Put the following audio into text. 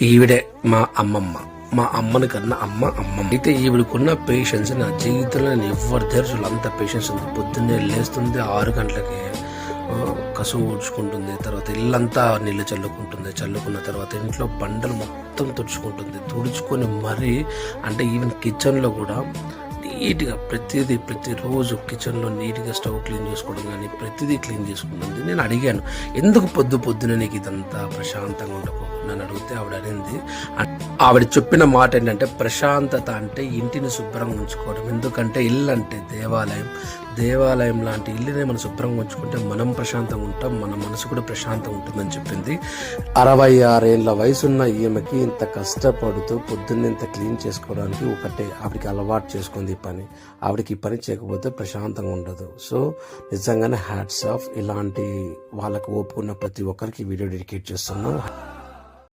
ఈవిడే మా అమ్మమ్మ. మా అమ్మని కన్నా అమ్మమ్మ అయితే ఈవిడకున్న పేషెన్స్ నా జీవితంలో నేను ఎవరి దగ్గర అంత పేషెన్స్ ఉంది. పొద్దున్నే లేస్తుంది 6 గంటలకి, కసువు ఊడ్చుకుంటుంది, తర్వాత ఇల్లంతా నీళ్ళు చల్లుకున్న తర్వాత ఇంట్లో బండలు మొత్తం తుడుచుకొని మరీ, అంటే ఈవెన్ కిచెన్లో కూడా నీట్గా ప్రతిరోజు కిచెన్లో నీట్గా స్టవ్ క్లీన్ చేసుకోవడం కానీ ప్రతిదీ క్లీన్ చేసుకుంటుంది. నేను అడిగాను, ఎందుకు పొద్దునే నీకు ఇదంతా ప్రశాంతంగా ఉండకపోకుండా అని అడిగితే ఆవిడ చెప్పిన మాట ఏంటంటే, ప్రశాంతత అంటే ఇంటిని శుభ్రంగా ఉంచుకోవడం. ఎందుకంటే ఇల్లు అంటే దేవాలయం లాంటి ఇల్లునే మనం శుభ్రంగా ఉంచుకుంటే మనం ప్రశాంతంగా ఉంటాం, మన మనసు కూడా ప్రశాంతంగా ఉంటుందని చెప్పింది. 66 ఏళ్ళ వయసున్న ఈమెకి ఇంత కష్టపడుతూ పొద్దున్నే ఇంత క్లీన్ చేసుకోవడానికి ఒకటే ఆవిడకి అలవాటు చేసుకుంది ఈ పని. ఆవిడకి ఈ పని చేయకపోతే ప్రశాంతంగా ఉండదు. సో నిజంగానే హ్యాట్స్ ఆఫ్. ఇలాంటి వాళ్ళకు ఓపుకున్న ప్రతి ఒక్కరికి వీడియో డెడికేట్ చేస్తున్నాం.